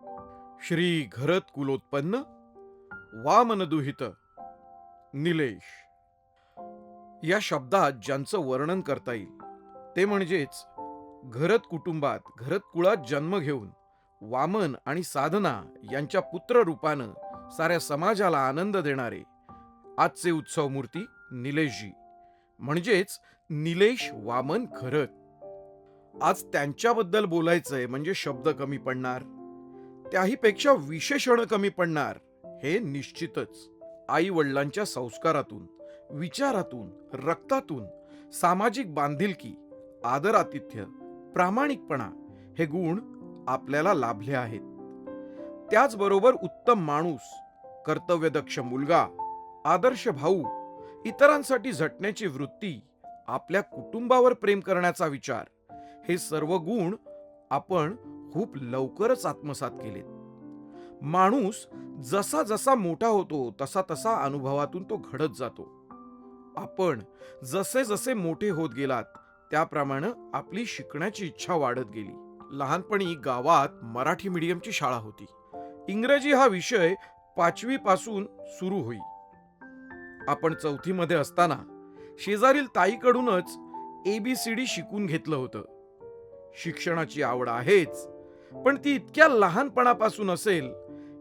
श्री घरत कुलोत्पन्न वामनदुहित निलेश या शब्दात ज्यांचं वर्णन करता येईल ते म्हणजेच घरत कुटुंबात घरत कुळात जन्म घेऊन वामन आणि साधना यांच्या पुत्र रूपानं साऱ्या समाजाला आनंद देणारे आजचे उत्सव मूर्ती निलेशजी म्हणजेच निलेश वामन घरत. आज त्यांच्याबद्दल बोलायचंय म्हणजे शब्द कमी पडणार, त्याहीपेक्षा विशेषण कमी पडणार हे निश्चितच. आई वडिलांच्या संस्कारातून, विचारातून, रक्तातून सामाजिक बांधिलकी, आदरातिथ्य, प्रामाणिकपणा हे गुण आपल्याला लाभले आहेत. त्याचबरोबर उत्तम माणूस, कर्तव्यदक्ष मुलगा, आदर्श भाऊ, इतरांसाठी झटण्याची वृत्ती, आपल्या कुटुंबावर प्रेम करण्याचा विचार, हे सर्व गुण आपण खूप लवकरच आत्मसात केलेत. माणूस जसा जसा मोठा होतो तसा तसा अनुभवातून तो घडत जातो. आपण जसे जसे मोठे होत गेलात त्याप्रमाणे आपली शिकण्याची इच्छा वाढत गेली. लहानपणी गावात मराठी मीडियमची शाळा होती. इंग्रजी हा विषय 5वी पासून सुरू होई. आपण 4थी मध्ये असताना शेजारील ताईकडूनच ABCD शिकून घेतलं होतं. शिक्षणाची आवड आहेच, पण ती इतक्या लहानपणापासून असेल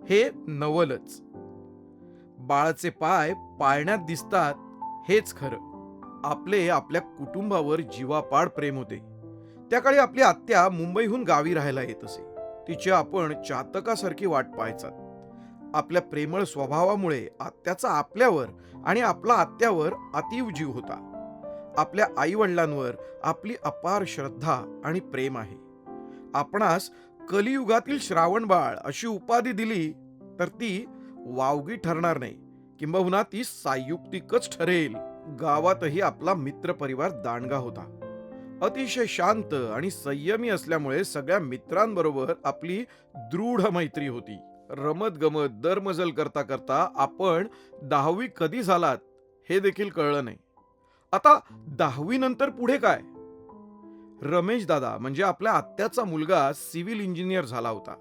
हे नवलच. बाळाचे पाय पाळण्यात दिसतात हेच खरं. आपले आपल्या कुटुंबावर जीवापाड प्रेम होते. त्या काळी आपली आत्या मुंबईहून गावी राहायला येत असे. तिची आपण चातकासारखी वाट पाहायचात. आपल्या प्रेमळ स्वभावामुळे आत्याचा आपल्यावर आणि आपला आत्यावर अतीव जीव होता. आपल्या आई वडिलांवर आपली अपार श्रद्धा आणि प्रेम आहे. आपणास कलियुगातील श्रावणबाळ अशी उपाधी दिली तर ती वावगी ठरणार नाही, किंबहुना ती सायुक्तिकच ठरेल. गावातही आपला मित्रपरिवार दांडगा होता. अतिशय शांत आणि संयमी असल्यामुळे सगळ्या मित्रांबरोबर आपली दृढ मैत्री होती. रमत गमत दरमजल करता करता आपण 10वी कधी झालात हे देखील कळलं नाही. आता 10वी नंतर पुढे काय? रमेश दादा म्हणजे आपल्या आत्याचा मुलगा सिव्हिल इंजिनियर झाला होता.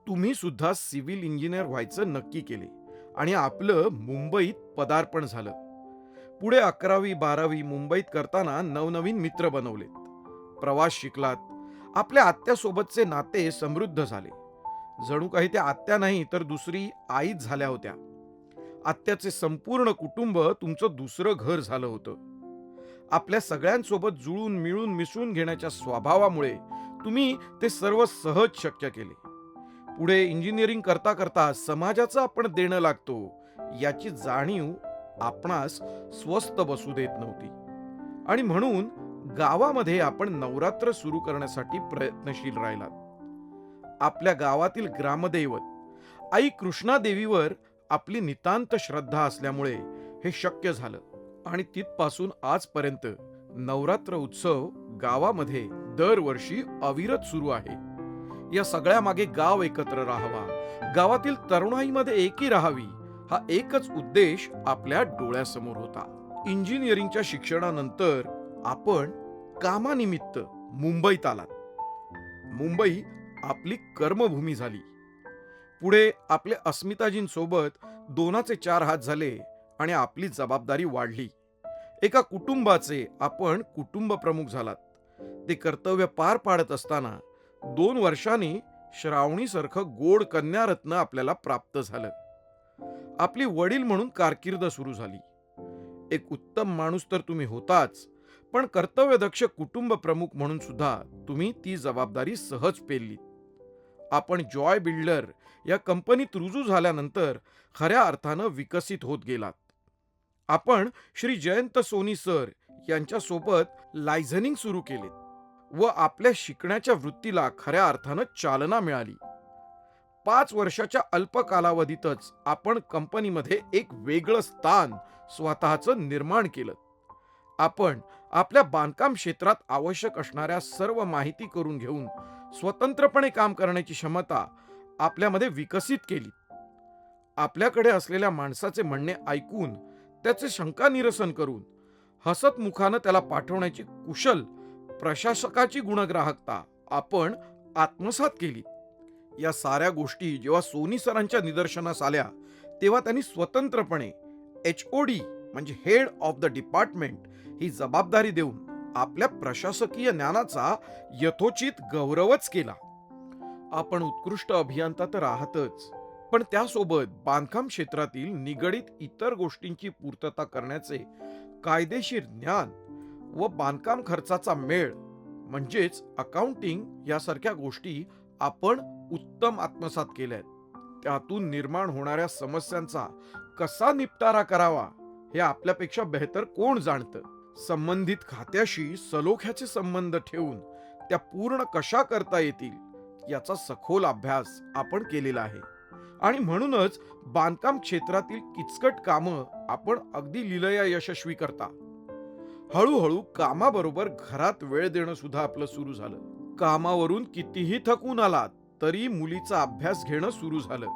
तुम्ही सुद्धा सिव्हिल इंजिनियर व्हायचं नक्की केले आणि आपलं मुंबईत पदार्पण झालं. पुढे 11वी 12वी मुंबईत करताना नवनवीन मित्र बनवलेत, प्रवास शिकलात. आपल्या आत्यासोबतचे नाते समृद्ध झाले. जणू काही त्या आत्या नाही तर दुसरी आईच झाल्या होत्या. आत्याचे संपूर्ण कुटुंब तुमचं दुसरं घर झालं होतं. आपल्या सगळ्यांसोबत जुळून मिळून मिसळून घेण्याच्या स्वभावामुळे तुम्ही ते सर्व सहज शक्य केले. पुढे इंजिनिअरिंग करता करता समाजाचं आपण देणं लागतो याची जाणीव आपणास स्वस्थ बसू देत नव्हती आणि म्हणून गावामध्ये आपण नवरात्र सुरू करण्यासाठी प्रयत्नशील राहिलात. आपल्या गावातील ग्रामदैवत आई कृष्णादेवीवर आपली नितांत श्रद्धा असल्यामुळे हे शक्य झालं आणि तिथपासून आजपर्यंत नवरात्र उत्सव गावामध्ये दरवर्षी अविरत सुरू आहे. या सगळ्या मागे गाव एकत्र राहावा, गावातील तरुणाईमध्ये एकी राहावी हा एकच उद्देश आपल्या डोळ्यासमोर होता. इंजिनिअरिंगच्या शिक्षणानंतर आपण कामानिमित्त मुंबईत आलात. मुंबई आपली कर्मभूमी झाली. पुढे आपले अस्मिताजींसोबत 2चे 4 हात झाले आणि आपली जबाबदारी वाढली. एका कुटुंबाचे आपण कुटुंब प्रमुख झालात. ते कर्तव्य पार पाडत असताना 2 वर्षांनी श्रावणीसारखं गोड कन्यारत्न आपल्याला प्राप्त झालं. आपली वडील म्हणून कारकीर्द सुरू झाली. एक उत्तम माणूस तर तुम्ही होताच, पण कर्तव्यदक्ष कुटुंब प्रमुख म्हणून सुद्धा तुम्ही ती जबाबदारी सहज पेलली. आपण जॉय बिल्डर या कंपनीत रुजू झाल्यानंतर खऱ्या अर्थानं विकसित होत गेलात. आपण श्री जयंत सोनी सर यांच्यासोबत लायझनिंग सुरू केले व आपल्या शिकण्याच्या वृत्तीला खऱ्या अर्थानं चालना मिळाली. 5 वर्षाच्या अल्प कालावधीतच आपण कंपनीमध्ये एक वेगळं स्थान स्वतःचं निर्माण केलं. आपण आपल्या बांधकाम क्षेत्रात आवश्यक असणाऱ्या सर्व माहिती करून घेऊन स्वतंत्रपणे काम करण्याची क्षमता आपल्यामध्ये विकसित केली. आपल्याकडे असलेल्या माणसाचे म्हणणे ऐकून त्याचे शंका निरसन करून हसत मुखानं त्याला पाठवण्याची कुशल प्रशासकाची गुणग्राहकता आपण आत्मसात केली. या साऱ्या गोष्टी जेव्हा सोनी सरांच्या निदर्शनास आल्या तेव्हा त्यांनी स्वतंत्रपणे HOD म्हणजे हेड ऑफ द डिपार्टमेंट ही जबाबदारी देऊन आपल्या प्रशासकीय ज्ञानाचा यथोचित गौरवच केला. आपण उत्कृष्ट अभियंता तर आहातच, पण त्यासोबत बांधकाम क्षेत्रातील निगडित इतर गोष्टींची पूर्तता करण्याचे कायदेशीर ज्ञान व बांधकाम खर्चाचा मेळ म्हणजेच अकाउंटिंग यासारख्या गोष्टी आपण उत्तम आत्मसात केल्यात. त्यातून निर्माण होणाऱ्या समस्यांचा कसा निपटारा करावा हे आपल्यापेक्षा बेहतर कोण जाणतं. संबंधित खात्याशी सलोख्याचे संबंध ठेवून त्या पूर्ण कशा करता येतील याचा सखोल अभ्यास आपण केलेला आहे आणि म्हणूनच बांधकाम क्षेत्रातील किचकट कामं आपण अगदी लिलया यशस्वी करता. हळूहळू कामाबरोबर घरात वेळ देणं सुद्धा आपलं सुरू झालं. कामावरून कितीही थकून आलात तरी मुलीचा अभ्यास घेणं सुरू झालं.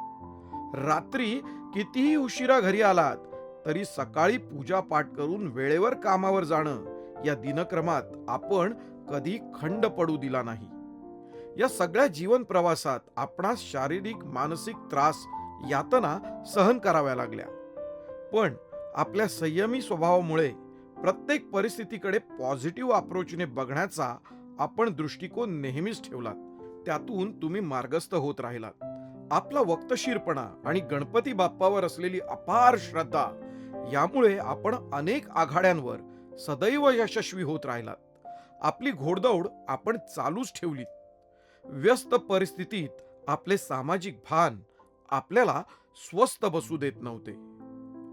रात्री कितीही उशिरा घरी आलात तरी सकाळी पूजा पाठ करून वेळेवर कामावर जाणं या दिनक्रमात आपण कधी खंड पडू दिला नाही. या सगळ्या जीवन प्रवासात आपणास शारीरिक मानसिक त्रास यातना सहन कराव्या लागल्या, पण आपल्या संयमी स्वभावामुळे प्रत्येक परिस्थितीकडे पॉझिटिव्ह अप्रोचने बघण्याचा आपण दृष्टिकोन नेहमीच ठेवलात. त्यातून तुम्ही मार्गस्थ होत राहिलात. आपला वक्तशीरपणा आणि गणपती बाप्पावर असलेली अपार श्रद्धा यामुळे आपण अनेक आघाड्यांवर सदैव यशस्वी होत राहिलात. आपली घोडदौड आपण चालूच ठेवलीत. व्यस्त परिस्थितीत आपले सामाजिक भान आपल्याला स्वस्थ बसू देत नव्हते.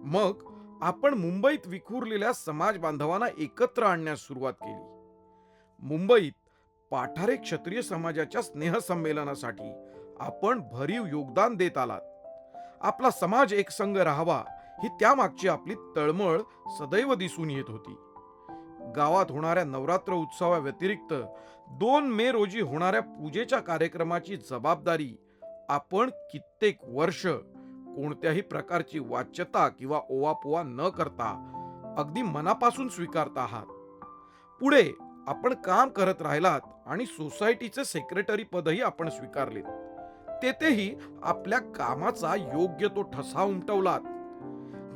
मग आपण मुंबईत विखुरलेल्या समाज बांधवांना एकत्र आणण्यास सुरुवात केली. मुंबईत पाठारे क्षत्रिय समाजाच्या स्नेहसंमेलनासाठी आपण भरीव योगदान देत आलात. आपला समाज एकसंघ राहावा ही त्यामागची आपली तळमळ सदैव दिसून येत होती. गावात होणाऱ्या नवरात्र उत्सवाव्यतिरिक्त 2 मे रोजी होणाऱ्या पूजेच्या कार्यक्रमाची जबाबदारी आपण कित्येक वर्ष कोणत्याही प्रकारची वाच्यता किंवा ओवापोवा न करता अगदी मनापासून स्वीकारता आहात. पुढे आपण काम करत राहिलात आणि सोसायटीचे सेक्रेटरी पदही आपण स्वीकारले. तेथेही आपल्या कामाचा योग्य तो ठसा उमटवलात.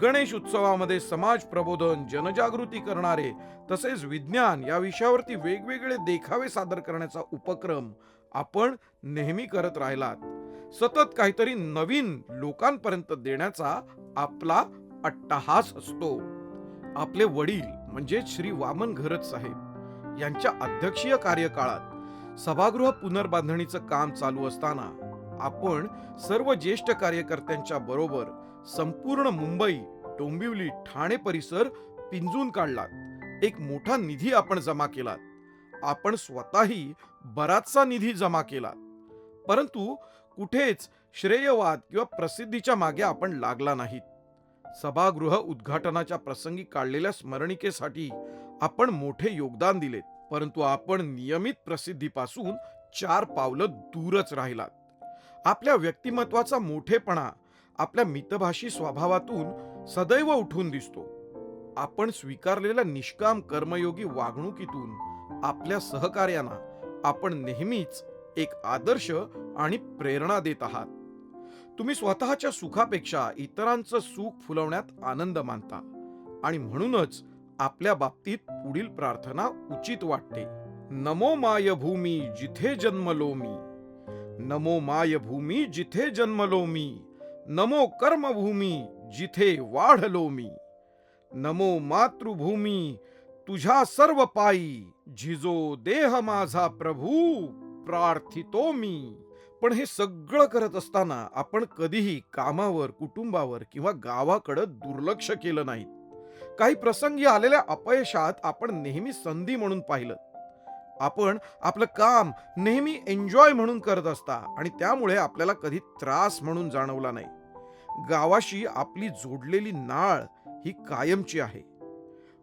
गणेश उत्सवामध्ये समाज प्रबोधन, जनजागृती करणारे तसेच विज्ञान या विषयावरती वेगवेगळे देखावे सादर करण्याचा उपक्रम आपण नेहमी करत राहिलात. सतत काहीतरी नवीन लोकांपर्यंत देण्याचा आपला अट्टहास असतो. आपले वडील म्हणजे श्री वामन घरत साहेब यांच्या अध्यक्षीय कार्यकाळात सभागृह पुनर्बांधणीचं काम चालू असताना आपण सर्व ज्येष्ठ कार्यकर्त्यांच्या बरोबर संपूर्ण मुंबई, डोंबिवली, ठाणे परिसर पिंजून काढलात. एक मोठा निधी आपण जमा केलात. आपण स्वतःही बराचसा निधी जमा केलात. परंतु कुठेच श्रेयवाद किंवा प्रसिद्धीच्या मागे आपण लागला नाहीत. सभागृह उद्घाटनाच्या प्रसंगी काढलेल्या स्मरणिकेसाठी आपण मोठे योगदान दिलेत, परंतु आपण नियमित प्रसिद्धीपासून 4 पावलं दूरच राहिलात. आपल्या व्यक्तिमत्वाचा मोठेपणा आपल्या मितभाषी स्वभावातून सदैव उठून दिसतो. आपण स्वीकारलेल्या निष्काम कर्मयोगी वागणुकीतून आपल्या सहकार्यांना आपण नेहमीच एक आदर्श आणि प्रेरणा देत आहात. तुम्ही स्वतःच्या सुखापेक्षा इतरांचं सुख फुलवण्यात आनंद मानता आणि म्हणूनच आपल्या बाबतीत पुढील प्रार्थना उचित वाटते. नमो माय भूमी जिथे जन्मलो मी, नमो माय भूमी जिथे जन्मलो मी, नमो कर्मभूमी जिथे वाढलो मी, नमो मातृभूमी तुझ्या सर्व पायी, झिजो देह माझा प्रभू प्रार्थितो मी. पण हे सगळं करत असताना आपण कधीही कामावर, कुटुंबावर किंवा गावाकडे दुर्लक्ष केलं नाही. काही प्रसंगी आलेल्या अपयशात आपण नेहमी संधी म्हणून पाहिलं. आपण आपलं काम नेहमी एन्जॉय म्हणून करत असता आणि त्यामुळे आपल्याला कधी त्रास म्हणून जाणवला नाही. गावाशी आपली जोडलेली नाळ ही कायमची आहे.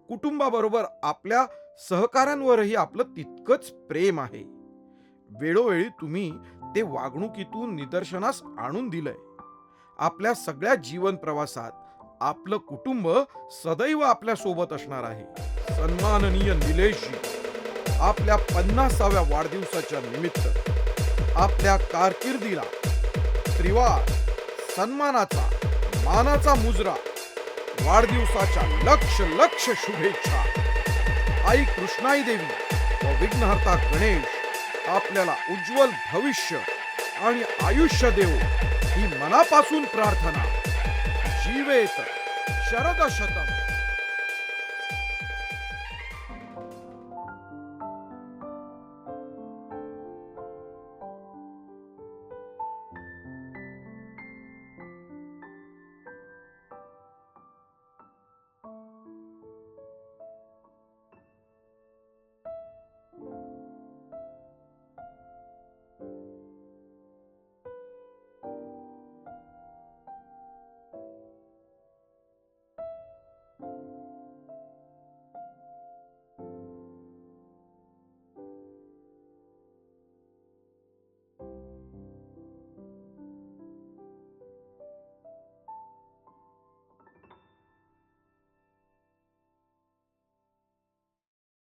कुटुंबाबरोबर आपल्या सहकाऱ्यांवरही आपलं तितकंच प्रेम आहे. वेळोवेळी तुम्ही ते वागणुकीतून निदर्शनास आणून दिलंय. आपल्या सगळ्या जीवन प्रवासात आपलं कुटुंब सदैव आपल्या सोबत असणार आहे. सन्माननीय निलेशजी, आपल्या 50व्या वाढदिवसाच्या निमित्त आपल्या कारकिर्दीला त्रिवार सन्मानाचा मानाचा मुजरा, वाढदिवसाच्या लक्ष लक्ष शुभेच्छा. आई कृष्णाई देवी व विघ्नहर्ता गणेश आपल्याला उज्ज्वल भविष्य आणि आयुष्य देवो ही मनापासून प्रार्थना. जीवेत शरद शतम.